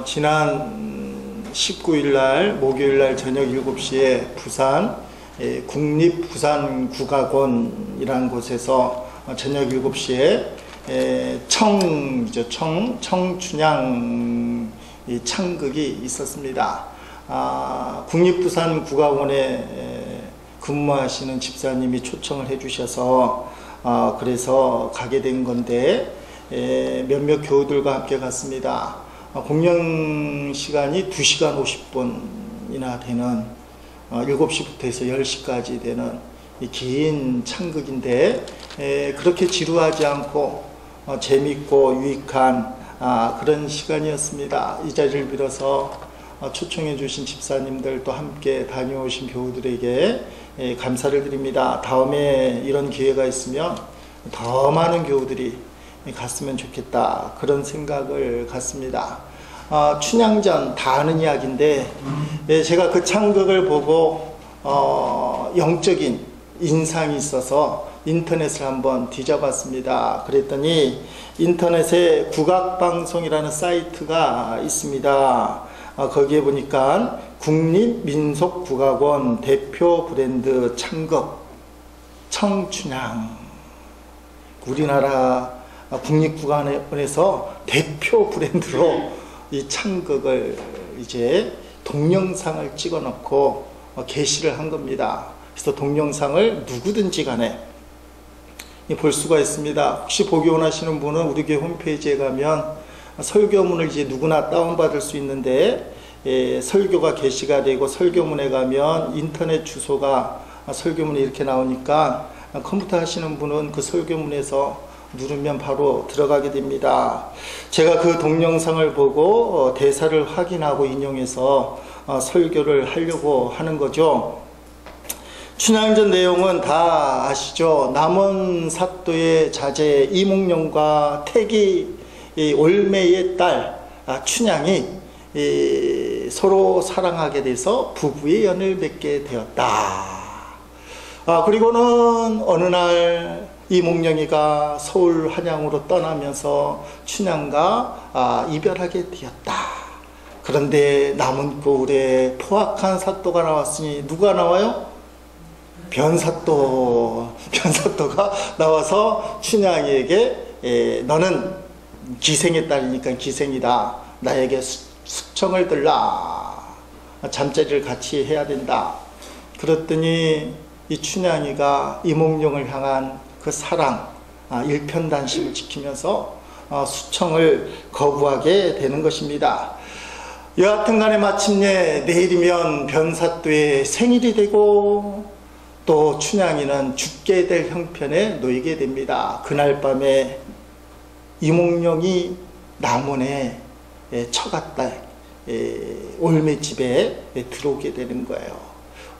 지난 19일 날 목요일 날 저녁 7시에 부산 국립부산국악원이라는 곳에서 저녁 7시에 청춘향 창극이 있었습니다. 국립부산국악원에 근무하시는 집사님이 초청을 해주셔서 그래서 가게 된 건데 몇몇 교우들과 함께 갔습니다. 공연 시간이 2시간 50분이나 되는 7시부터 해서 10시까지 되는 긴 창극인데 그렇게 지루하지 않고 재밌고 유익한 그런 시간이었습니다. 이 자리를 빌어서 초청해 주신 집사님들 또 함께 다녀오신 교우들에게 감사를 드립니다. 다음에 이런 기회가 있으면 더 많은 교우들이 갔으면 좋겠다, 그런 생각을 갖습니다. 춘향전 다 아는 이야기인데 제가 그 창극을 보고 영적인 인상이 있어서 인터넷을 한번 뒤져봤습니다. 그랬더니 인터넷에 국악방송이라는 사이트가 있습니다. 거기에 보니까 국립민속국악원 대표 브랜드 창극 청춘향, 우리나라 국립국악원에서 대표 브랜드로 이 창극을 이제 동영상을 찍어 놓고 게시를 한 겁니다. 그래서 동영상을 누구든지 간에 볼 수가 있습니다. 혹시 보기 원하시는 분은 우리 교회 홈페이지에 가면 설교문을 이제 누구나 다운받을 수 있는데 설교가 게시가 되고 설교문에 가면 인터넷 주소가 설교문에 이렇게 나오니까 컴퓨터 하시는 분은 그 설교문에서 누르면 바로 들어가게 됩니다. 제가 그 동영상을 보고 대사를 확인하고 인용해서 설교를 하려고 하는 거죠. 춘향전 내용은 다 아시죠? 남원사또의 자제 이몽룡과 태기 올매의 딸 춘향이 서로 사랑하게 돼서 부부의 연을 맺게 되었다. 그리고는 어느 날 이몽룡이가 서울 한양으로 떠나면서 춘향과 이별하게 되었다. 그런데 남은 고을에 포악한 사또가 나왔으니 누가 나와요? 변사또가 나와서 춘향이에게 너는 기생의 딸이니까 기생이다, 나에게 숙청을 들라, 잠자리를 같이 해야 된다. 그랬더니 이 춘향이가 이몽룡을 향한 그 사랑, 일편단심을 지키면서 수청을 거부하게 되는 것입니다. 여하튼 간에 마침내 내일이면 변사또의 생일이 되고 또 춘향이는 죽게 될 형편에 놓이게 됩니다. 그날 밤에 이몽룡이 남원에 처갔다 올매집에 들어오게 되는 거예요.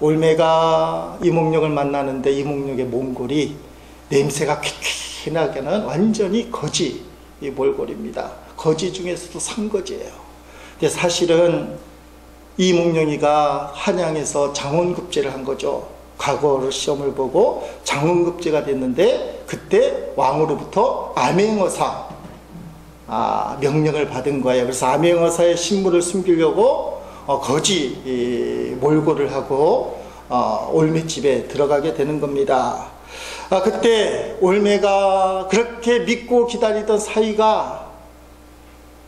올매가 이몽룡을 만나는데 이몽룡의 몽골이 냄새가 퀴퀴나게는 완전히 거지 몰골입니다. 거지 중에서도 상거지예요. 근데 사실은 이몽룡이가 한양에서 장원급제를 한 거죠. 과거로 시험을 보고 장원급제가 됐는데 그때 왕으로부터 암행어사 명령을 받은 거예요. 그래서 암행어사의 신분을 숨기려고 거지 몰골을 하고 올매집에 들어가게 되는 겁니다. 그때 올매가 그렇게 믿고 기다리던 사위가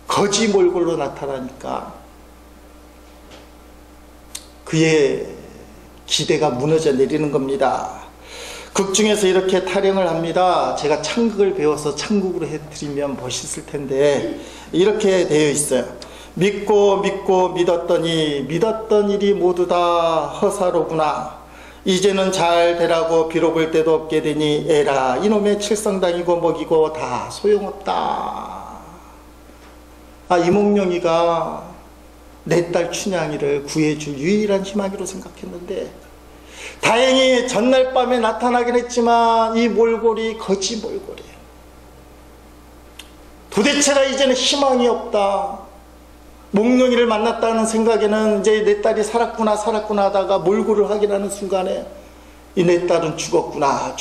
거지 몰골로 나타나니까 그의 기대가 무너져 내리는 겁니다. 극 중에서 이렇게 타령을 합니다. 제가 창극을 배워서 창극으로 해드리면 멋있을 텐데 이렇게 되어 있어요. 믿고 믿었더니 믿었던 일이 모두 다 허사로구나. 이제는 잘 되라고 빌어볼 때도 없게 되니 에라 이놈의 칠성당이고 먹이고 다 소용없다. 이몽룡이가 내 딸 춘향이를 구해줄 유일한 희망으로 생각했는데 다행히 전날 밤에 나타나긴 했지만 이 몰골이 거지 몰골이에요. 도대체가 이제는 희망이 없다. 몽룡이를 만났다는 생각에는 이제 내 딸이 살았구나 하다가 몰골을 확인하는 순간에 이 내 딸은 죽었구나.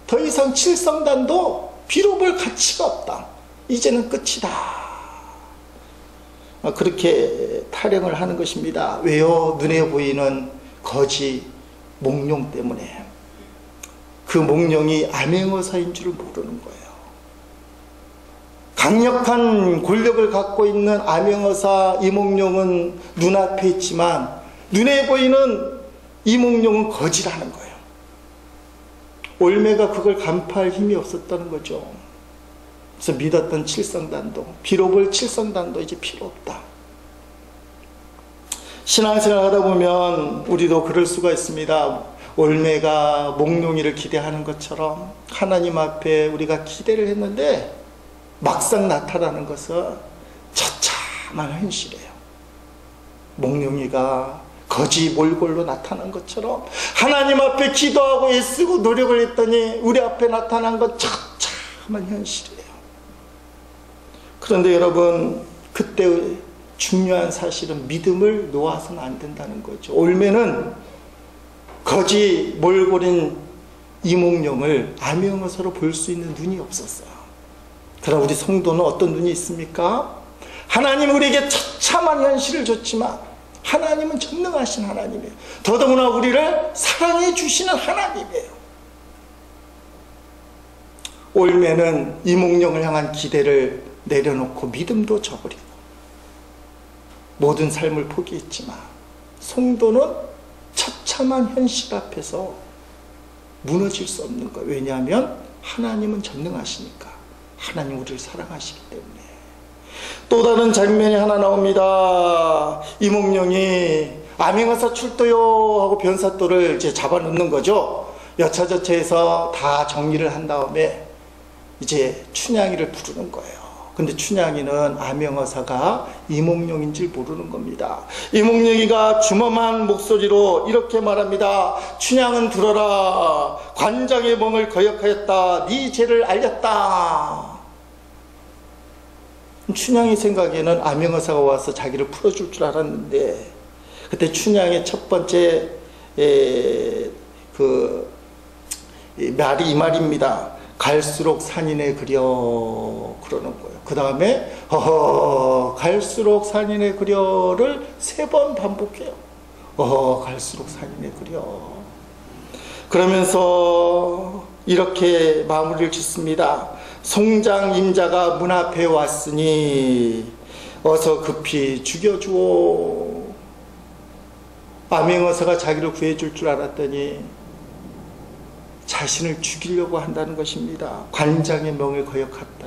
더 이상 칠성단도 빌어볼 가치가 없다. 이제는 끝이다. 그렇게 타령을 하는 것입니다. 왜요? 눈에 보이는 거지 몽룡 때문에. 그 몽룡이 암행어사인 줄을 모르는 거예요. 강력한 권력을 갖고 있는 암행어사 이몽룡은 눈앞에 있지만 눈에 보이는 이몽룡은 거지라는 거예요. 올매가 그걸 간파할 힘이 없었다는 거죠. 그래서 믿었던 칠성단도, 빌어볼 칠성단도 이제 필요 없다. 신앙생활 하다 보면 우리도 그럴 수가 있습니다. 올매가 몽룡이를 기대하는 것처럼 하나님 앞에 우리가 기대를 했는데 막상 나타나는 것은 처참한 현실이에요. 몽룡이가 거지 몰골로 나타난 것처럼 하나님 앞에 기도하고 애쓰고 노력을 했더니 우리 앞에 나타난 것 처참한 현실이에요. 그런데 여러분, 그때 중요한 사실은 믿음을 놓아서는 안 된다는 거죠. 올매는 거지 몰골인 이몽룡을 암행어사로 볼 수 있는 눈이 없었어요. 그러나 우리 성도는 어떤 눈이 있습니까? 하나님 우리에게 처참한 현실을 줬지만 하나님은 전능하신 하나님이에요. 더더구나 우리를 사랑해 주시는 하나님이에요. 올매는 이몽룡을 향한 기대를 내려놓고 믿음도 저버리고 모든 삶을 포기했지만 성도는 처참한 현실 앞에서 무너질 수 없는 거예요. 왜냐하면 하나님은 전능하시니까. 하나님 우리를 사랑하시기 때문에. 또 다른 장면이 하나 나옵니다. 이몽룡이 암행어사 출도요 하고 변사또를 이제 잡아놓는 거죠. 여차저차해서 다 정리를 한 다음에 이제 춘향이를 부르는 거예요. 근데 춘향이는 암행어사가 이몽룡인 줄 모르는 겁니다. 이몽룡이가 주엄한 목소리로 이렇게 말합니다. 춘향은 들어라. 관장의 멍을 거역하였다. 네 죄를 알렸다. 춘향이 생각에는 암행어사가 와서 자기를 풀어줄 줄 알았는데 그때 춘향의 첫 번째 말이 이 말입니다. 갈수록 산인에 그려 그러는 거예요. 그 다음에 갈수록 산인에 그려를 3번 반복해요. 갈수록 산인에 그려. 그러면서 이렇게 마무리를 짓습니다. 송장 임자가 문 앞에 왔으니 어서 급히 죽여주오. 암행어사가 자기를 구해줄 줄 알았더니 자신을 죽이려고 한다는 것입니다. 관장의 명을 거역했다.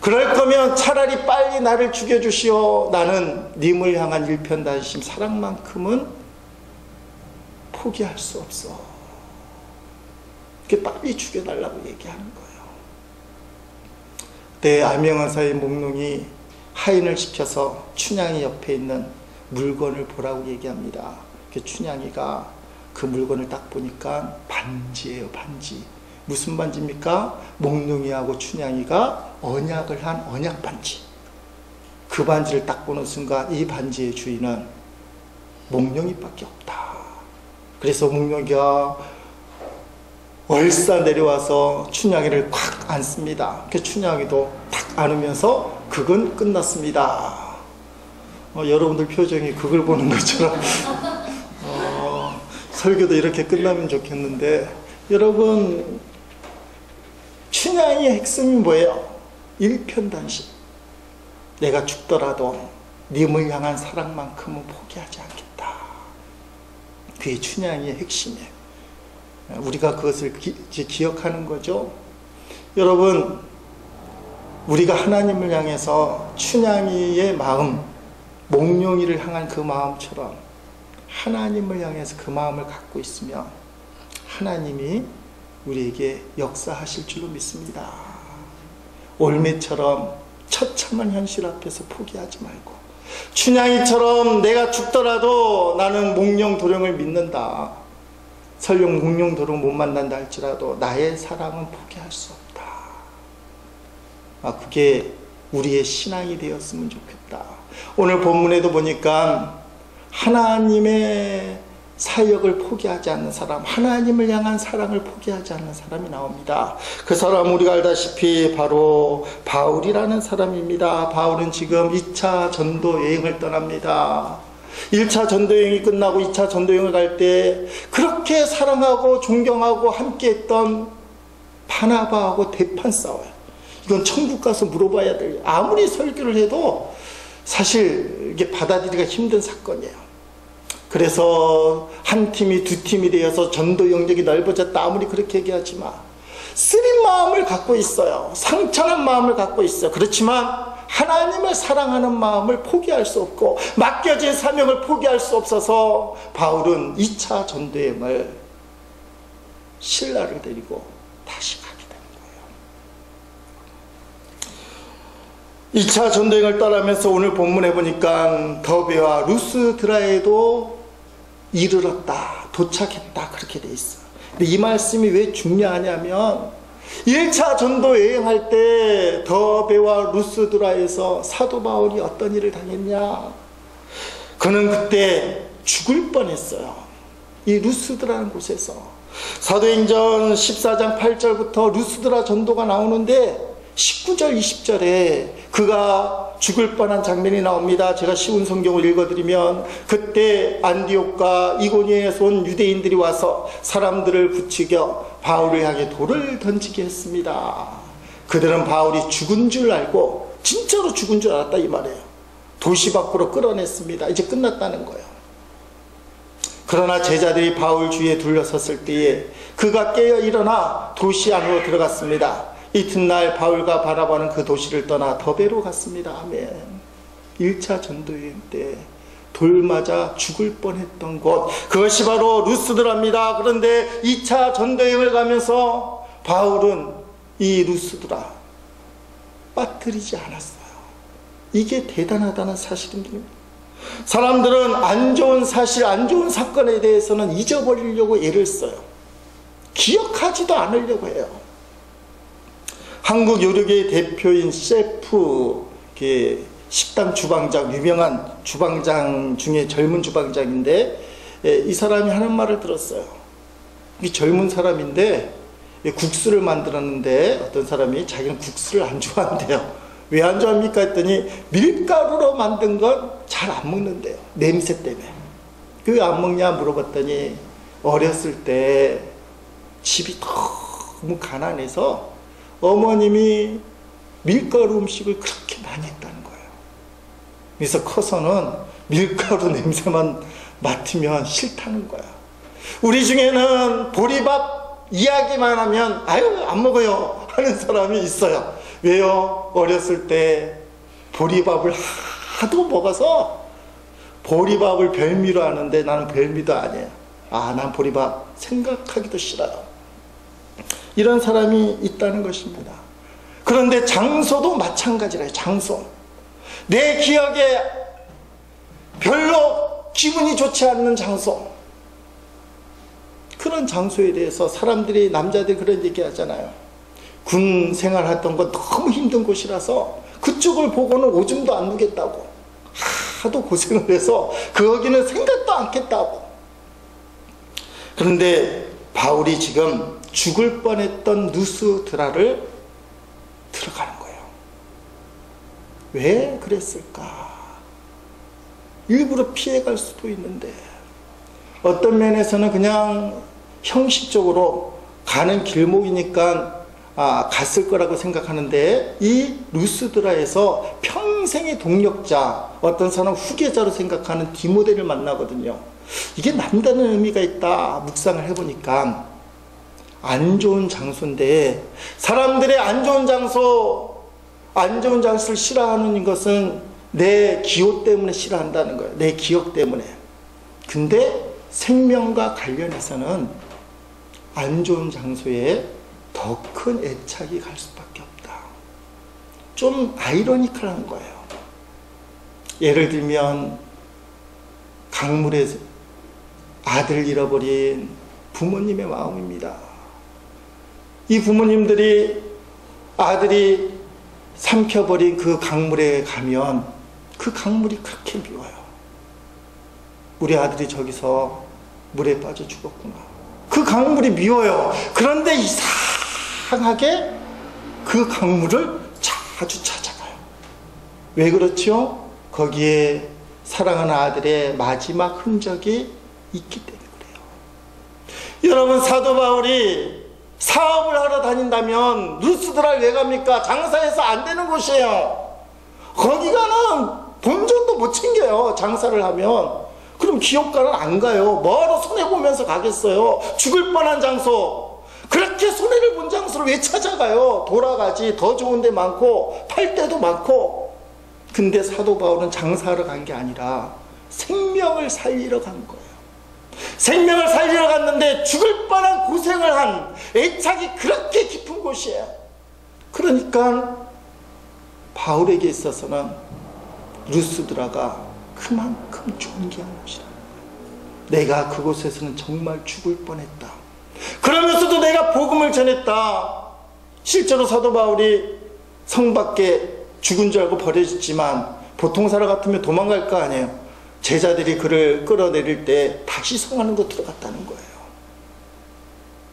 그럴 거면 차라리 빨리 나를 죽여주시오. 나는 님을 향한 일편단심 사랑만큼은 포기할 수 없어. 이렇게 빨리 죽여달라고 얘기하는 거예요. 내 암행어사의 몽룡이 하인을 시켜서 춘향이 옆에 있는 물건을 보라고 얘기합니다. 춘향이가 그 물건을 딱 보니까 반지예요. 반지. 무슨 반지입니까? 몽룡이하고 춘향이가 언약을 한 언약 반지. 그 반지를 딱 보는 순간 이 반지의 주인은 몽룡이밖에 없다. 그래서 몽룡이가 얼싸 내려와서 춘향이를 콱 안습니다. 그 춘향이도 탁 안으면서 극은 끝났습니다. 여러분들 표정이 극을 보는 것처럼 설교도 이렇게 끝나면 좋겠는데, 여러분 춘향이의 핵심이 뭐예요? 일편단심. 내가 죽더라도 님을 향한 사랑만큼은 포기하지 않겠다. 그게 춘향이의 핵심이에요. 우리가 그것을 기억하는 거죠. 여러분, 우리가 하나님을 향해서 춘향이의 마음, 몽룡이를 향한 그 마음처럼 하나님을 향해서 그 마음을 갖고 있으면 하나님이 우리에게 역사하실 줄로 믿습니다. 올매처럼 처참한 현실 앞에서 포기하지 말고, 춘향이처럼 내가 죽더라도 나는 몽룡 도령을 믿는다. 설령 몽룡 도령 못 만난다 할지라도 나의 사랑은 포기할 수 없다. 그게 우리의 신앙이 되었으면 좋겠다. 오늘 본문에도 보니까 하나님의 사역을 포기하지 않는 사람, 하나님을 향한 사랑을 포기하지 않는 사람이 나옵니다. 그 사람 우리가 알다시피 바로 바울이라는 사람입니다. 바울은 지금 2차 전도 여행을 떠납니다. 1차 전도여행이 끝나고 2차 전도여행을 갈 때 그렇게 사랑하고 존경하고 함께했던 바나바하고 대판 싸워요. 이건 천국 가서 물어봐야 돼요. 아무리 설교를 해도 사실 이게 받아들이기가 힘든 사건이에요. 그래서 한 팀이 두 팀이 되어서 전도 영역이 넓어졌다, 아무리 그렇게 얘기하지만 쓰린 마음을 갖고 있어요. 상처난 마음을 갖고 있어요. 그렇지만 하나님을 사랑하는 마음을 포기할 수 없고 맡겨진 사명을 포기할 수 없어서 바울은 2차 전도여행을 신라를 데리고 다시 가게 되는 거예요. 2차 전도여행을 떠나면서 오늘 본문에 보니까 더베와 루스드라에도 이르렀다, 도착했다, 그렇게 돼 있어요. 근데 이 말씀이 왜 중요하냐면 1차 전도 여행할 때 더베와 루스드라에서 사도 바울이 어떤 일을 당했냐, 그는 그때 죽을 뻔했어요. 이 루스드라는 곳에서 사도행전 14장 8절부터 루스드라 전도가 나오는데 19절 20절에 그가 죽을 뻔한 장면이 나옵니다. 제가 쉬운 성경을 읽어드리면 그때 안디옥과 이고니에서 온 유대인들이 와서 사람들을 부추겨 바울을 향해 돌을 던지게 했습니다. 그들은 바울이 죽은 줄 알고 진짜로 죽은 줄 알았다 이 말이에요. 도시 밖으로 끌어냈습니다. 이제 끝났다는 거예요. 그러나 제자들이 바울 주위에 둘러섰을 때에 그가 깨어 일어나 도시 안으로 들어갔습니다. 이튿날 바울과 바나바는 그 도시를 떠나 더베로 갔습니다. 아멘. 1차 전도여행 때 돌 맞아 죽을 뻔했던 곳, 그것이 바로 루스드라입니다. 그런데 2차 전도여행을 가면서 바울은 이 루스드라 빠뜨리지 않았어요. 이게 대단하다는 사실입니다. 사람들은 안 좋은 사실, 안 좋은 사건에 대해서는 잊어버리려고 애를 써요. 기억하지도 않으려고 해요. 한국 요리계의 대표인 셰프, 식당 주방장, 유명한 주방장 중에 젊은 주방장인데 이 사람이 하는 말을 들었어요. 이 젊은 사람인데 국수를 만들었는데 어떤 사람이 자기는 국수를 안 좋아한대요. 왜 안 좋아합니까 했더니 밀가루로 만든 건 잘 안 먹는데요. 냄새 때문에. 왜 안 먹냐 물어봤더니 어렸을 때 집이 너무 가난해서 어머님이 밀가루 음식을 그렇게 많이 했다는 거예요. 그래서 커서는 밀가루 냄새만 맡으면 싫다는 거야. 우리 중에는 보리밥 이야기만 하면 아유 안 먹어요 하는 사람이 있어요. 왜요? 어렸을 때 보리밥을 하도 먹어서 보리밥을 별미로 하는데 나는 별미도 아니에요. 난 보리밥 생각하기도 싫어요. 이런 사람이 있다는 것입니다. 그런데 장소도 마찬가지래요. 장소. 내 기억에 별로 기분이 좋지 않는 장소, 그런 장소에 대해서 사람들이, 남자들이 그런 얘기 하잖아요. 군 생활했던 건 너무 힘든 곳이라서 그쪽을 보고는 오줌도 안 누겠다고, 하도 고생을 해서 거기는 생각도 않겠다고. 그런데 바울이 지금 죽을 뻔했던 루스드라를 들어가는 거예요. 왜 그랬을까? 일부러 피해갈 수도 있는데 어떤 면에서는 그냥 형식적으로 가는 길목이니까 갔을 거라고 생각하는데 이 루스드라에서 평생의 동력자, 어떤 사람 후계자로 생각하는 디모데를 만나거든요. 이게 남다른 의미가 있다 묵상을 해보니까 안 좋은 장소인데, 사람들의 안 좋은 장소를 싫어하는 것은 내 기호 때문에 싫어한다는 거예요. 내 기억 때문에. 근데 생명과 관련해서는 안 좋은 장소에 더 큰 애착이 갈 수밖에 없다. 좀 아이러니컬한 거예요. 예를 들면 강물에 아들 잃어버린 부모님의 마음입니다. 이 부모님들이 아들이 삼켜버린 그 강물에 가면 그 강물이 그렇게 미워요. 우리 아들이 저기서 물에 빠져 죽었구나. 그 강물이 미워요. 그런데 이상하게 그 강물을 자주 찾아가요. 왜 그렇죠? 거기에 사랑하는 아들의 마지막 흔적이 있기 때문에 그래요. 여러분, 사도 바울이 사업을 하러 다닌다면 루스드라를 왜 갑니까? 장사해서 안 되는 곳이에요. 거기 가는 본전도 못 챙겨요. 장사를 하면. 그럼 기업가는 안 가요. 뭐하러 손해보면서 가겠어요. 죽을 뻔한 장소, 그렇게 손해를 본 장소를 왜 찾아가요? 돌아가지. 더 좋은 데 많고 팔 데도 많고. 근데 사도 바울은 장사하러 간 게 아니라 생명을 살리러 간 거예요. 생명을 살리러 갔는데 죽을 뻔한 고생을 한 애착이 그렇게 깊은 곳이에요. 그러니까 바울에게 있어서는 루스드라가 그만큼 존귀한 곳이다. 내가 그곳에서는 정말 죽을 뻔했다. 그러면서도 내가 복음을 전했다. 실제로 사도 바울이 성 밖에 죽은 줄 알고 버려졌지만 보통 사람 같으면 도망갈 거 아니에요. 제자들이 그를 끌어내릴 때 다시 성 안으로 들어갔다는 거예요.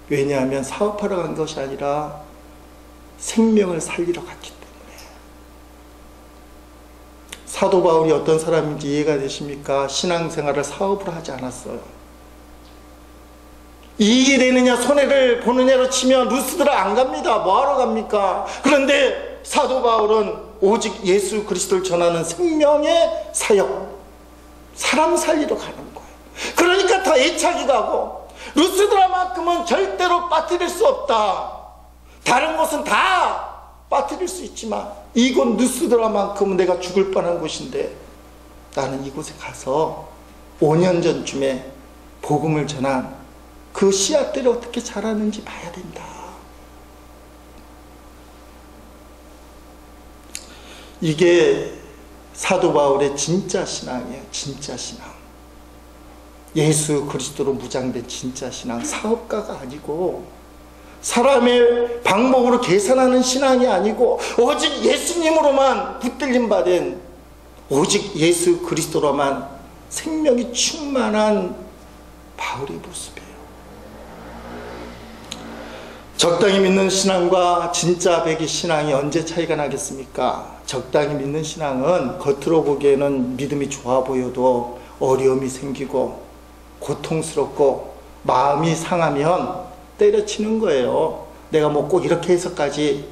왜냐하면 사업하러 간 것이 아니라 생명을 살리러 갔기 때문에. 사도 바울이 어떤 사람인지 이해가 되십니까? 신앙생활을 사업으로 하지 않았어요. 이익이 되느냐 손해를 보느냐로 치면 루스드라 안 갑니다. 뭐하러 갑니까? 그런데 사도 바울은 오직 예수 그리스도를 전하는 생명의 사역, 사람 살리러 가는 거예요. 그러니까 더 애착이 가고, 루스드라만큼은 절대로 빠뜨릴 수 없다. 다른 곳은 다 빠뜨릴 수 있지만 이곳 루스드라만큼은 내가 죽을 뻔한 곳인데 나는 이곳에 가서 5년 전쯤에 복음을 전한 그 씨앗들이 어떻게 자라는지 봐야 된다. 이게 사도 바울의 진짜 신앙이에요. 진짜 신앙. 예수 그리스도로 무장된 진짜 신앙. 사업가가 아니고 사람의 방법으로 계산하는 신앙이 아니고 오직 예수님으로만 붙들림 받은, 오직 예수 그리스도로만 생명이 충만한 바울의 모습이에요. 적당히 믿는 신앙과 진짜 배기 신앙이 언제 차이가 나겠습니까? 적당히 믿는 신앙은 겉으로 보기에는 믿음이 좋아 보여도 어려움이 생기고 고통스럽고 마음이 상하면 때려치는 거예요. 내가 뭐 꼭 이렇게 해서까지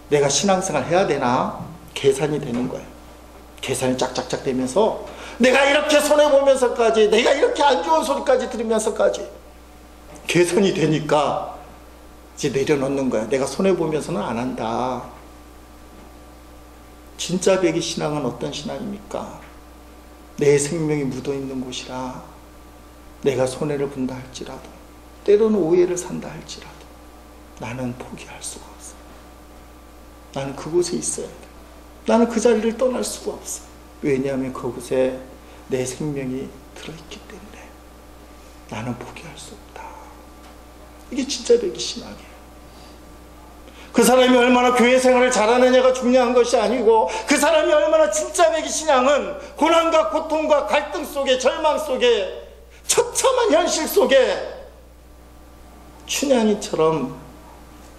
내가 신앙생활 해야 되나? 계산이 되는 거예요. 계산이 짝짝짝 되면서 내가 이렇게 손해보면서까지, 내가 이렇게 안 좋은 소리까지 들으면서까지 계산이 되니까 이제 내려놓는 거야. 내가 손해보면서는 안 한다. 진짜 배기 신앙은 어떤 신앙입니까? 내 생명이 묻어있는 곳이라 내가 손해를 본다 할지라도, 때로는 오해를 산다 할지라도 나는 포기할 수가 없어. 나는 그곳에 있어야 돼. 나는 그 자리를 떠날 수가 없어. 왜냐하면 그곳에 내 생명이 들어있기 때문에 나는 포기할 수 없다. 이게 진짜 배기 신앙이에요. 그 사람이 얼마나 교회 생활을 잘하느냐가 중요한 것이 아니고, 그 사람이 얼마나 진짜 배기 신앙은 고난과 고통과 갈등 속에, 절망 속에, 처참한 현실 속에 춘향이처럼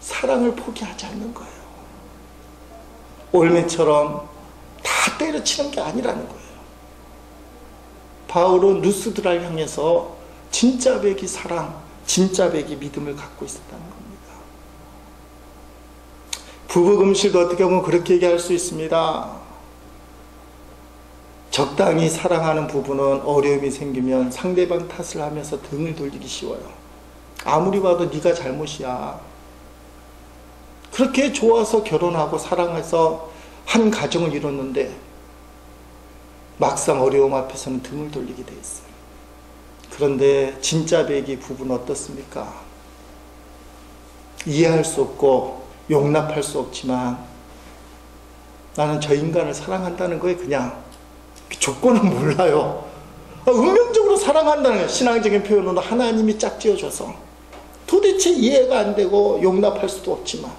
사랑을 포기하지 않는 거예요. 올매처럼 다 때려치는 게 아니라는 거예요. 바울은 루스드라를 향해서 진짜 배기 사랑, 진짜 배기 믿음을 갖고 있었다는 겁니다. 부부 금실도 어떻게 보면 그렇게 얘기할 수 있습니다. 적당히 사랑하는 부부는 어려움이 생기면 상대방 탓을 하면서 등을 돌리기 쉬워요. 아무리 봐도 네가 잘못이야. 그렇게 좋아서 결혼하고 사랑해서 한 가정을 이뤘는데 막상 어려움 앞에서는 등을 돌리게 돼 있어요. 그런데 진짜 배기 부부는 어떻습니까? 이해할 수 없고 용납할 수 없지만 나는 저 인간을 사랑한다는 거에 그냥 조건은 몰라요. 운명적으로 사랑한다는 거예요. 신앙적인 표현으로 하나님이 짝지어줘서 도대체 이해가 안 되고 용납할 수도 없지만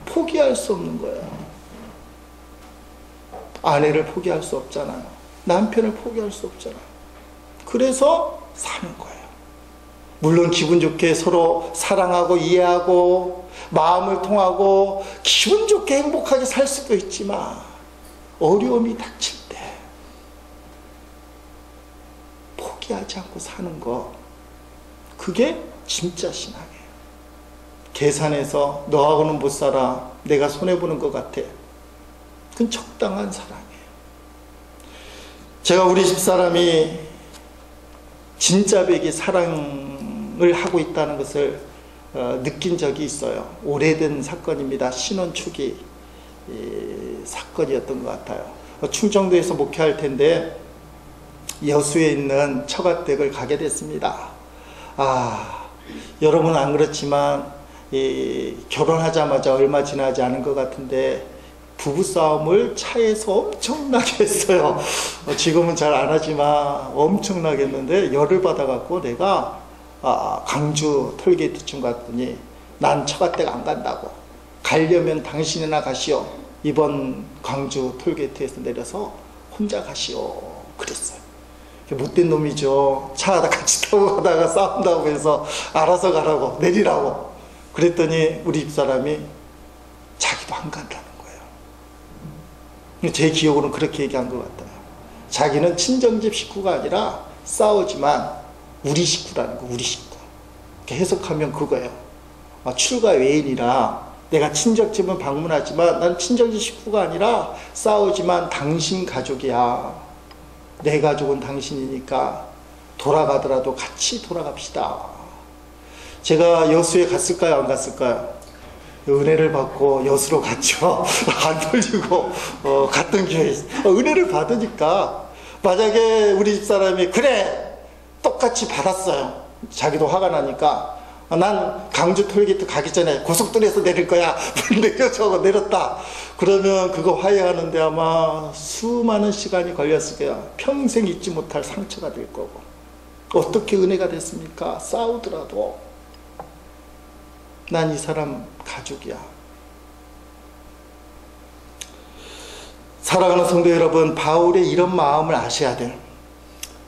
포기할 수 없는 거예요. 아내를 포기할 수 없잖아요. 남편을 포기할 수 없잖아요. 그래서 사는 거예요. 물론 기분 좋게 서로 사랑하고 이해하고 마음을 통하고 기분 좋게 행복하게 살 수도 있지만 어려움이 닥칠 때 포기하지 않고 사는 거, 그게 진짜 신앙이에요. 계산해서 너하고는 못 살아, 내가 손해보는 것 같아, 그건 적당한 사랑이에요. 제가 우리 집사람이 진짜 백이 사랑을 하고 있다는 것을 느낀 적이 있어요. 오래된 사건입니다. 신혼 초기 사건이었던 것 같아요. 충청도에서 목회할 텐데 여수에 있는 처가댁을 가게 됐습니다. 여러분은 안 그렇지만 결혼하자마자 얼마 지나지 않은 것 같은데 부부싸움을 차에서 엄청나게 했어요. 지금은 잘 안 하지만 엄청나게 했는데, 열을 받아갖고 내가 강주 톨게이트쯤 갔더니 난 처가댁 안 간다고, 가려면 당신이나 가시오, 이번 강주 톨게이트에서 내려서 혼자 가시오 그랬어요. 못된 놈이죠. 차 같이 타고 가다가 싸운다고 해서 알아서 가라고, 내리라고 그랬더니 우리 집사람이 자기도 안 간다는 거예요. 제 기억으로는 그렇게 얘기한 것 같아요. 자기는 친정집 식구가 아니라 싸우지만 우리 식구라는 거, 우리 식구. 해석하면 그거예요. 출가 외인이라 내가 친정집은 방문하지만 난 친정집 식구가 아니라 싸우지만 당신 가족이야. 내 가족은 당신이니까 돌아가더라도 같이 돌아갑시다. 제가 여수에 갔을까요, 안 갔을까요? 은혜를 받고 여수로 갔죠. 안 돌리고 갔던 기회에 있어요. 은혜를 받으니까 만약에 우리 집사람이 그래 똑같이 받았어요. 자기도 화가 나니까 난 강주 톨게이트 가기 전에 고속도로에서 내릴 거야. 내려서 내렸다. 그러면 그거 화해하는데 아마 수많은 시간이 걸렸을 거야. 평생 잊지 못할 상처가 될 거고. 어떻게 은혜가 됐습니까? 싸우더라도 난 이 사람 가족이야. 사랑하는 성도 여러분, 바울의 이런 마음을 아셔야 돼요.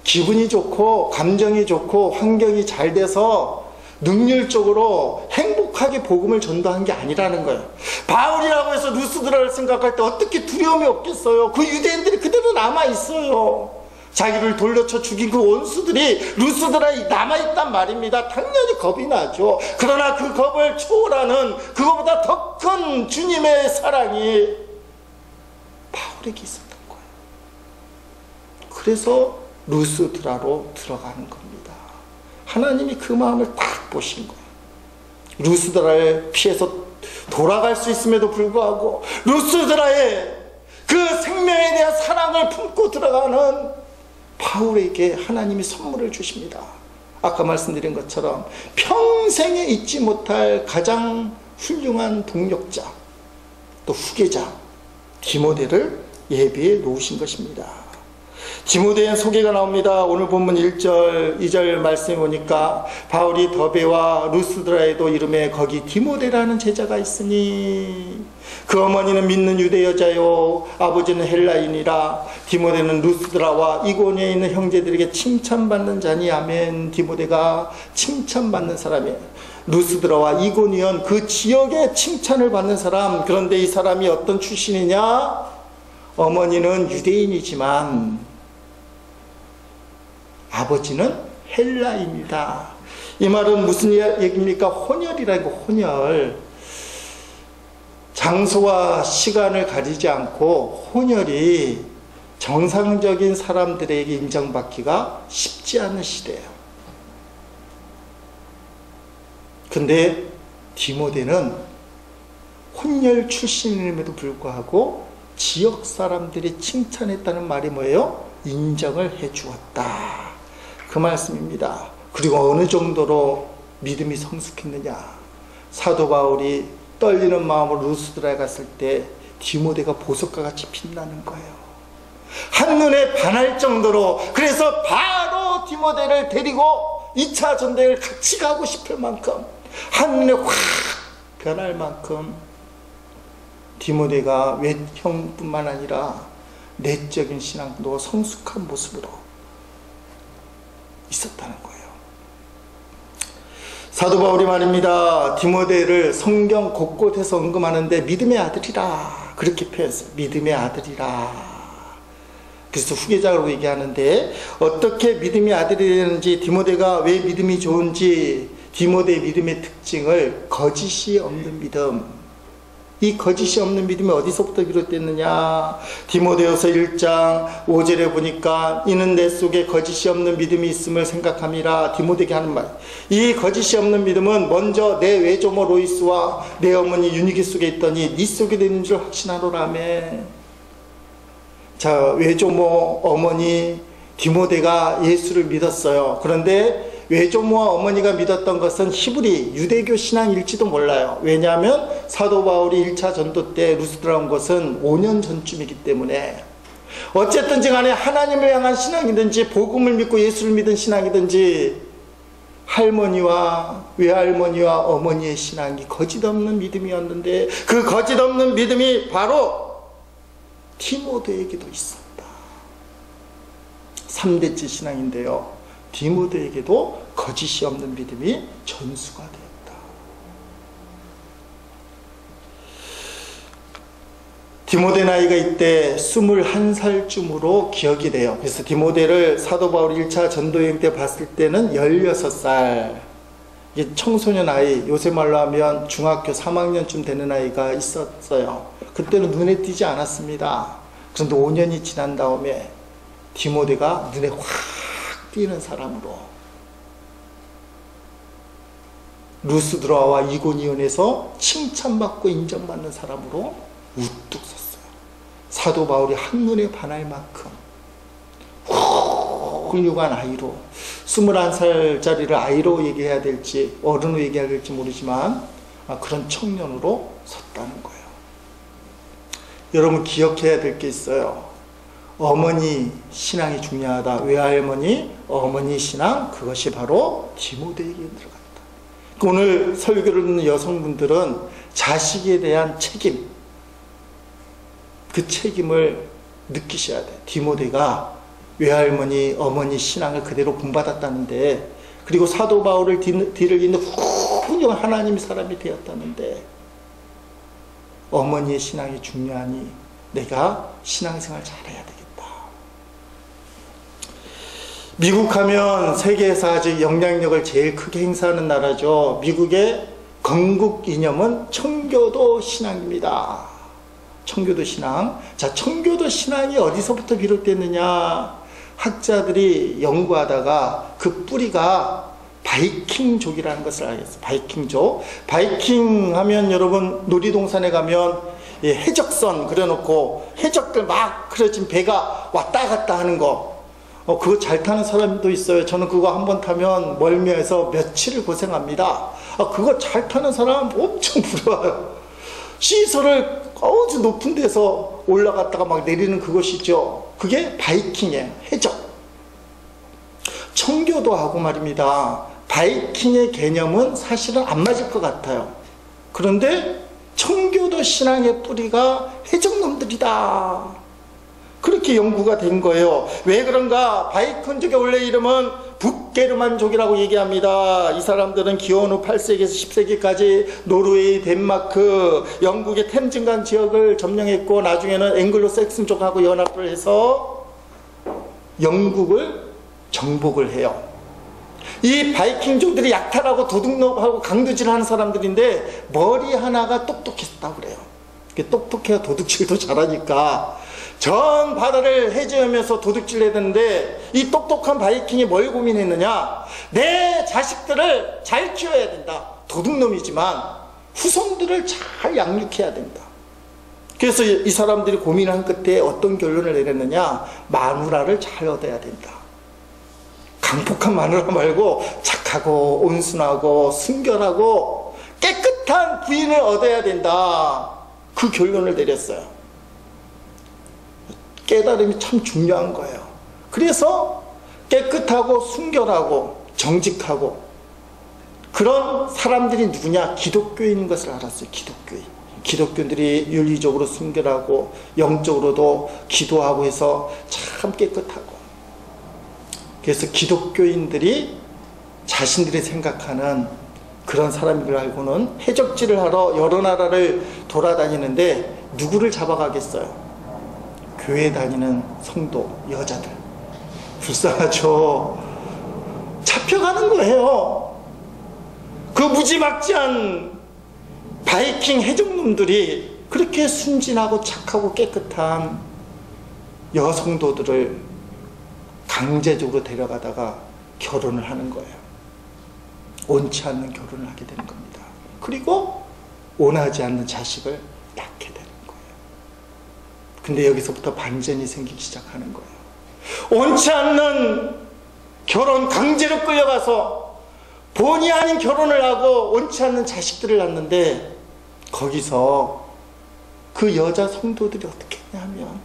기분이 좋고 감정이 좋고 환경이 잘 돼서 능률적으로 행복하게 복음을 전도한 게 아니라는 거예요. 바울이라고 해서 루스드라를 생각할 때 어떻게 두려움이 없겠어요. 그 유대인들이 그대로 남아있어요. 자기를 돌려쳐 죽인 그 원수들이 루스드라에 남아있단 말입니다. 당연히 겁이 나죠. 그러나 그 겁을 초월하는 그거보다 더 큰 주님의 사랑이 바울에게 있었던 거예요. 그래서 루스드라로 들어가는 겁니다. 하나님이 그 마음을 딱 보신 거예요. 루스드라를 피해서 돌아갈 수 있음에도 불구하고 루스드라의 그 생명에 대한 사랑을 품고 들어가는 바울에게 하나님이 선물을 주십니다. 아까 말씀드린 것처럼 평생에 잊지 못할 가장 훌륭한 동력자, 또 후계자 디모데를 예비해 놓으신 것입니다. 디모데의 소개가 나옵니다. 오늘 본문 1절, 2절 말씀에 보니까 바울이 더베와 루스드라에도 이름에 거기 디모데라는 제자가 있으니 그 어머니는 믿는 유대 여자요 아버지는 헬라인이라 디모데는 루스드라와 이고니에 있는 형제들에게 칭찬받는 자니 아멘. 디모데가 칭찬받는 사람이에요. 루스드라와 이고니온 그 지역에 칭찬을 받는 사람. 그런데 이 사람이 어떤 출신이냐? 어머니는 유대인이지만 아버지는 헬라인이다. 이 말은 무슨 얘기입니까? 혼혈이라고. 혼혈. 장소와 시간을 가리지 않고 혼혈이 정상적인 사람들에게 인정받기가 쉽지 않은 시대예요. 근데 디모데는 혼혈 출신임에도 불구하고 지역 사람들이 칭찬했다는 말이 뭐예요? 인정을 해 주었다. 그 말씀입니다. 그리고 어느 정도로 믿음이 성숙했느냐? 사도 바울이 떨리는 마음으로 루스드라에 갔을 때 디모데가 보석과 같이 빛나는 거예요. 한눈에 반할 정도로. 그래서 바로 디모데를 데리고 2차 전쟁을 같이 가고 싶을 만큼, 한눈에 확 변할 만큼 디모데가 외형뿐만 아니라 내적인 신앙도 성숙한 모습으로 있었다는 거예요. 사도 바울이 말입니다. 디모데를 성경 곳곳에서 언급하는데 믿음의 아들이라 그렇게 표현했어요. 믿음의 아들이라. 그래서 후계자로 얘기하는데 어떻게 믿음의 아들이 되는지, 디모데가 왜 믿음이 좋은지, 디모데의 믿음의 특징을 거짓이 없는 믿음. 이 거짓이 없는 믿음이 어디서부터 비롯됐느냐? 디모데후서 1장 5절에 보니까 이는 내 속에 거짓이 없는 믿음이 있음을 생각함이라. 디모데에게 하는 말. 이 거짓이 없는 믿음은 먼저 내 외조모 로이스와 내 어머니 유니게 속에 있더니 네 속에도 있는 줄 확신하노라며. 자, 외조모 어머니 디모데가 예수를 믿었어요. 그런데 외조모와 어머니가 믿었던 것은 히브리 유대교 신앙일지도 몰라요. 왜냐하면 사도 바울이 1차 전도 때 루스드라 온 것은 5년 전쯤이기 때문에. 어쨌든지 간에 하나님을 향한 신앙이든지 복음을 믿고 예수를 믿은 신앙이든지 할머니와 외할머니와 어머니의 신앙이 거짓없는 믿음이었는데, 그 거짓없는 믿음이 바로 디모데에게도 있었다. 3대째 신앙인데요, 디모데에게도 거짓이 없는 믿음이 전수가 되었다. 디모데 나이가 이때 21살쯤으로 기억이 돼요. 그래서 디모데를 사도 바울 1차 전도여행 때 봤을 때는 16살, 이게 청소년 아이, 요새 말로 하면 중학교 3학년쯤 되는 아이가 있었어요. 그때는 눈에 띄지 않았습니다. 그런데 5년이 지난 다음에 디모데가 눈에 확 띄는 사람으로, 루스드라와 이고니온에서 칭찬받고 인정받는 사람으로 우뚝 섰어요. 사도 바울이 한눈에 반할 만큼 훌륭한 아이로, 21살짜리를 아이로 얘기해야 될지 어른으로 얘기해야 될지 모르지만 그런 청년으로 섰다는 거예요. 여러분 기억해야 될 게 있어요. 어머니 신앙이 중요하다. 외할머니, 어머니 신앙, 그것이 바로 디모데에게 들어갔다. 오늘 설교를 듣는 여성분들은 자식에 대한 책임, 그 책임을 느끼셔야 돼요. 디모데가 외할머니, 어머니 신앙을 그대로 본받았다는데, 그리고 사도 바울을 뒤를 잇는 훌륭한 하나님 사람이 되었다는데, 어머니의 신앙이 중요하니 내가 신앙생활 잘해야 되겠다. 미국 하면 세계에서 아주 영향력을 제일 크게 행사하는 나라죠. 미국의 건국 이념은 청교도 신앙입니다. 청교도 신앙. 자, 청교도 신앙이 어디서부터 비롯됐느냐? 학자들이 연구하다가 그 뿌리가 바이킹족이라는 것을 알겠어요. 바이킹족. 바이킹 하면 여러분 놀이동산에 가면 해적선 그려놓고 해적들 막 그려진 배가 왔다 갔다 하는 거, 그거 잘 타는 사람도 있어요. 저는 그거 한번 타면 멀미해서 며칠을 고생합니다. 그거 잘 타는 사람 엄청 부러워요. 시설을 아주 높은 데서 올라갔다가 막 내리는 그것이죠. 그게 바이킹이에요. 해적. 청교도하고 말입니다, 바이킹의 개념은 사실은 안 맞을 것 같아요. 그런데 청교도 신앙의 뿌리가 해적놈들이다, 그렇게 연구가 된 거예요. 왜 그런가? 바이킹족의 원래 이름은 북게르만족이라고 얘기합니다. 이 사람들은 기원 후 8세기에서 10세기까지 노르웨이, 덴마크, 영국의 템즈강 지역을 점령했고, 나중에는 앵글로색슨족하고 연합을 해서 영국을 정복을 해요. 이 바이킹족들이 약탈하고 도둑놈하고 강도질하는 사람들인데 머리 하나가 똑똑했다고 그래요. 똑똑해야 도둑질도 잘하니까 전 바다를 해지하면서 도둑질을 했는데, 이 똑똑한 바이킹이 뭘 고민했느냐? 내 자식들을 잘 키워야 된다. 도둑놈이지만 후손들을 잘 양육해야 된다. 그래서 이 사람들이 고민한 끝에 어떤 결론을 내렸느냐? 마누라를 잘 얻어야 된다. 강폭한 마누라 말고 착하고 온순하고 순결하고 깨끗한 부인을 얻어야 된다. 그 결론을 내렸어요. 깨달음이 참 중요한 거예요. 그래서 깨끗하고 순결하고 정직하고 그런 사람들이 누구냐? 기독교인인 것을 알았어요. 기독교인. 기독교인들이 윤리적으로 순결하고 영적으로도 기도하고 해서 참 깨끗하고, 그래서 기독교인들이 자신들이 생각하는 그런 사람인 걸 알고는 해적질을 하러 여러 나라를 돌아다니는데 누구를 잡아가겠어요? 교회 다니는 성도, 여자들. 불쌍하죠. 잡혀가는 거예요. 그 무지막지한 바이킹 해적놈들이 그렇게 순진하고 착하고 깨끗한 여성도들을 강제적으로 데려가다가 결혼을 하는 거예요. 원치 않는 결혼을 하게 되는 겁니다. 그리고 원하지 않는 자식을 낳게 되는 거예요. 근데 여기서부터 반전이 생기기 시작하는 거예요. 원치 않는 결혼, 강제로 끌려가서 본의 아닌 결혼을 하고 원치 않는 자식들을 낳는데, 거기서 그 여자 성도들이 어떻게 했냐면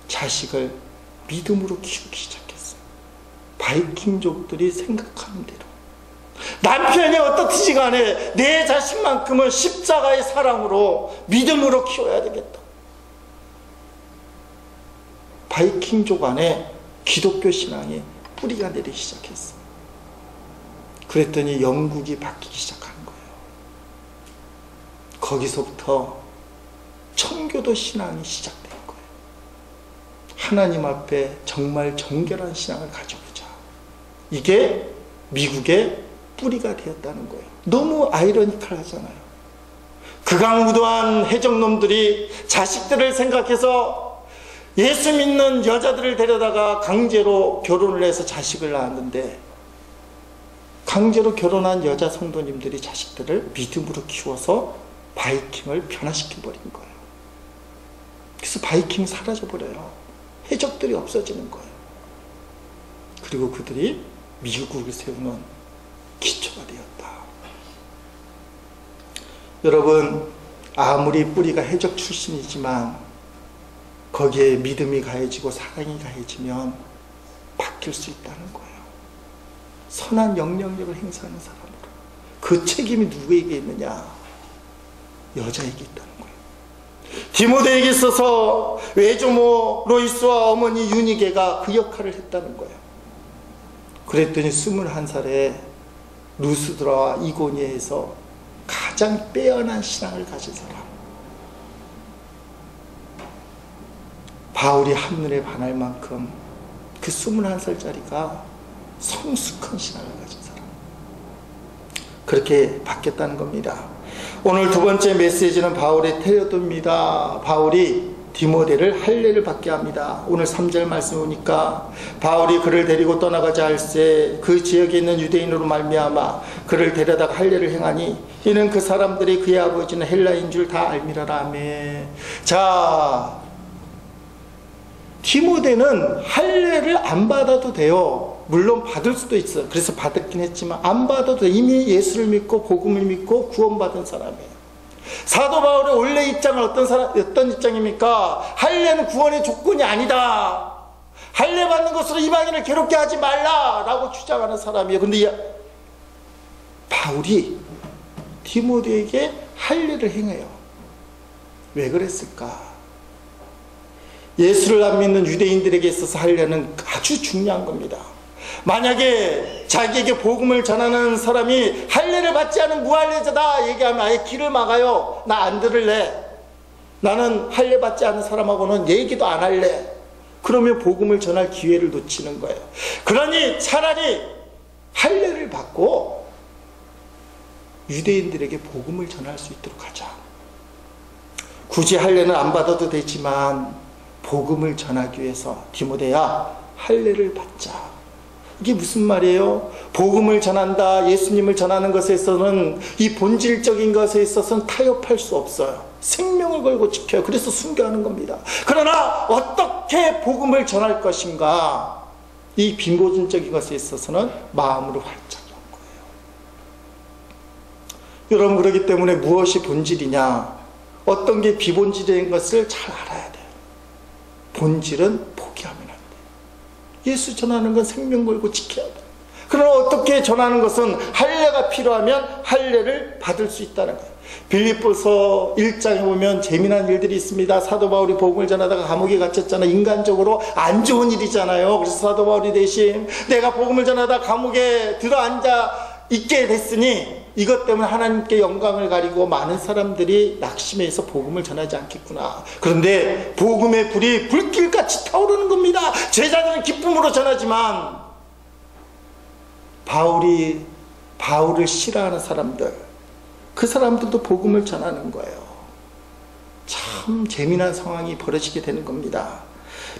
자식을 믿음으로 키우기 시작했어요. 바이킹족들이 생각하는 대로. 남편이 어떻든지 간에 내 자식만큼은 십자가의 사랑으로 믿음으로 키워야 되겠다. 바이킹족 안에 기독교 신앙이 뿌리가 내리기 시작했어요. 그랬더니 영국이 바뀌기 시작하는 거예요. 거기서부터 청교도 신앙이 시작된 거예요. 하나님 앞에 정말 정결한 신앙을 가져보자. 이게 미국의 뿌리가 되었다는 거예요. 너무 아이러니컬하잖아요. 극악무도한 해적놈들이 자식들을 생각해서 예수 믿는 여자들을 데려다가 강제로 결혼을 해서 자식을 낳았는데, 강제로 결혼한 여자 성도님들이 자식들을 믿음으로 키워서 바이킹을 변화시켜버린 거예요. 그래서 바이킹이 사라져버려요. 해적들이 없어지는 거예요. 그리고 그들이 미국을 세우는 기초가 되었다. 여러분, 아무리 뿌리가 해적 출신이지만 거기에 믿음이 가해지고 사랑이 가해지면 바뀔 수 있다는 거예요. 선한 영향력을 행사하는 사람으로. 그 책임이 누구에게 있느냐? 여자에게 있다는 거예요. 디모데에게 있어서 외조모 로이스와 어머니 유니게가 그 역할을 했다는 거예요. 그랬더니 21살에 루스드라와 이고니에서 가장 빼어난 신앙을 가진 사람, 바울이 한눈에 반할 만큼 그 21살짜리가 성숙한 신앙을 가진 사람, 그렇게 바뀌었다는 겁니다. 오늘 두 번째 메시지는 바울의 태도입니다. 바울이 디모데를 할례를 받게 합니다. 오늘 3절 말씀 보니까 바울이 그를 데리고 떠나가자 할세 그 지역에 있는 유대인으로 말미암아 그를 데려다가 할례를 행하니 이는 그 사람들이 그의 아버지는 헬라인 줄 다 알미라라. 아멘. 자, 디모데는 할례를 안 받아도 돼요. 물론 받을 수도 있어요. 그래서 받았긴 했지만 안 받아도 돼요. 이미 예수를 믿고 복음을 믿고 구원받은 사람이에요. 사도 바울의 원래 입장은 어떤 입장입니까? 할례는 구원의 조건이 아니다. 할례 받는 것으로 이방인을 괴롭게 하지 말라 라고 주장하는 사람이에요. 근데 바울이 디모데에게 할례를 행해요. 왜 그랬을까? 예수를 안 믿는 유대인들에게 있어서 할례는 아주 중요한 겁니다. 만약에 자기에게 복음을 전하는 사람이 할례를 받지 않은 무할례자다 얘기하면 아예 길을 막아요. 나 안 들을래. 나는 할례 받지 않은 사람하고는 얘기도 안 할래. 그러면 복음을 전할 기회를 놓치는 거예요. 그러니 차라리 할례를 받고 유대인들에게 복음을 전할 수 있도록 하자. 굳이 할례는 안 받아도 되지만 복음을 전하기 위해서 디모데야 할례를 받자. 이게 무슨 말이에요? 복음을 전한다, 예수님을 전하는 것에 있어서는 이 본질적인 것에 있어서는 타협할 수 없어요. 생명을 걸고 지켜요. 그래서 순교하는 겁니다. 그러나 어떻게 복음을 전할 것인가, 이 빈곤적인 것에 있어서는 마음으로 활짝 연 거예요. 여러분, 그렇기 때문에 무엇이 본질이냐, 어떤 게 비본질인 것을 잘 알아야 돼요. 본질은 포기하면 안 돼요. 예수 전하는 건 생명 걸고 지켜야 돼요. 그러나 어떻게 전하는 것은 할례가 필요하면 할례를 받을 수 있다는 거예요. 빌립보서 1장에 보면 재미난 일들이 있습니다. 사도 바울이 복음을 전하다가 감옥에 갇혔잖아요. 인간적으로 안 좋은 일이잖아요. 그래서 사도 바울이 대신 내가 복음을 전하다 감옥에 들어앉아 있게 됐으니 이것 때문에 하나님께 영광을 가리고 많은 사람들이 낙심해서 복음을 전하지 않겠구나. 그런데 복음의 불이 불길같이 타오르는 겁니다. 제자들은 기쁨으로 전하지만 바울을 싫어하는 사람들, 그 사람들도 복음을 전하는 거예요. 참 재미난 상황이 벌어지게 되는 겁니다.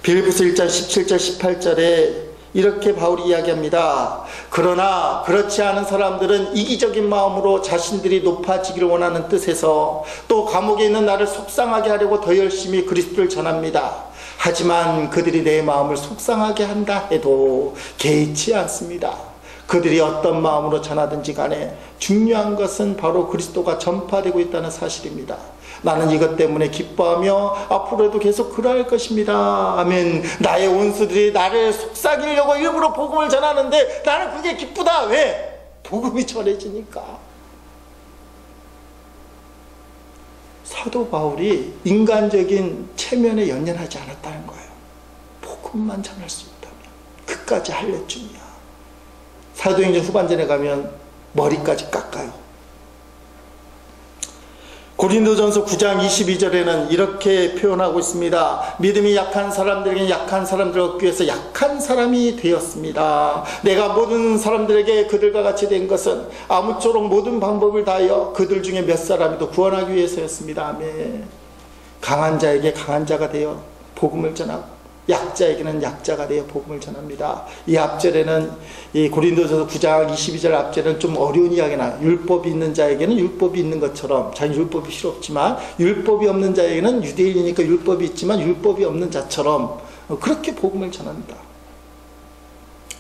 빌립보서 1장 17절 18절에 이렇게 바울이 이야기합니다. 그러나 그렇지 않은 사람들은 이기적인 마음으로 자신들이 높아지기를 원하는 뜻에서 또 감옥에 있는 나를 속상하게 하려고 더 열심히 그리스도를 전합니다. 하지만 그들이 내 마음을 속상하게 한다 해도 개의치 않습니다. 그들이 어떤 마음으로 전하든지 간에 중요한 것은 바로 그리스도가 전파되고 있다는 사실입니다. 나는 이것 때문에 기뻐하며 앞으로도 계속 그러할 것입니다. 아멘. 나의 원수들이 나를 속삭이려고 일부러 복음을 전하는데 나는 그게 기쁘다. 왜? 복음이 전해지니까. 사도 바울이 인간적인 체면에 연연하지 않았다는 거예요. 복음만 전할 수 있다면 그까지 할래쯤이야. 사도행전 후반전에 가면 머리까지 깎아요. 고린도전서 9장 22절에는 이렇게 표현하고 있습니다. 믿음이 약한 사람들에게 약한 사람들을 얻기 위해서 약한 사람이 되었습니다. 내가 모든 사람들에게 그들과 같이 된 것은 아무쪼록 모든 방법을 다하여 그들 중에 몇 사람이도 구원하기 위해서였습니다. 아멘. 강한 자에게 강한 자가 되어 복음을 전하고 약자에게는 약자가 되어 복음을 전합니다. 이 앞절에는 이 고린도전서 9장 22절 앞절은 좀 어려운 이야기가 나요. 율법이 있는 자에게는 율법이 있는 것처럼, 자기 율법이 필요 없지만 율법이 없는 자에게는 유대인이니까 율법이 있지만 율법이 없는 자처럼 그렇게 복음을 전한다.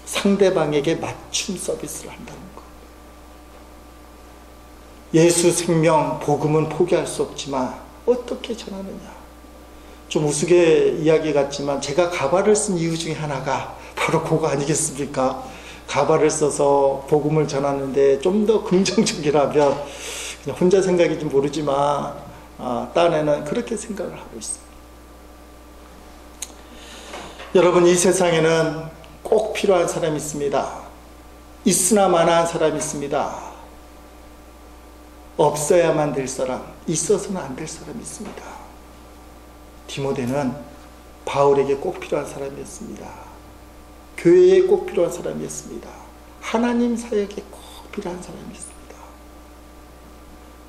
상대방에게 맞춤 서비스를 한다는 것. 예수 생명 복음은 포기할 수 없지만 어떻게 전하느냐. 좀 우스개 이야기 같지만 제가 가발을 쓴 이유 중에 하나가 바로 그거 아니겠습니까? 가발을 써서 복음을 전하는데 좀 더 긍정적이라면 그냥 혼자 생각인지 모르지만 딴에는 그렇게 생각을 하고 있습니다. 여러분, 이 세상에는 꼭 필요한 사람이 있습니다. 있으나 마나한 사람이 있습니다. 없어야만 될 사람, 있어서는 안 될 사람이 있습니다. 디모데는 바울에게 꼭 필요한 사람이었습니다. 교회에 꼭 필요한 사람이었습니다. 하나님 사역에 꼭 필요한 사람이었습니다.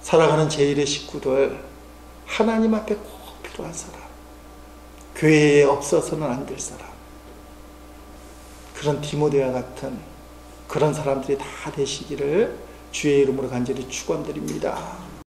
살아가는 제1의 식구들, 하나님 앞에 꼭 필요한 사람, 교회에 없어서는 안 될 사람, 그런 디모데와 같은 그런 사람들이 다 되시기를 주의 이름으로 간절히 축원드립니다.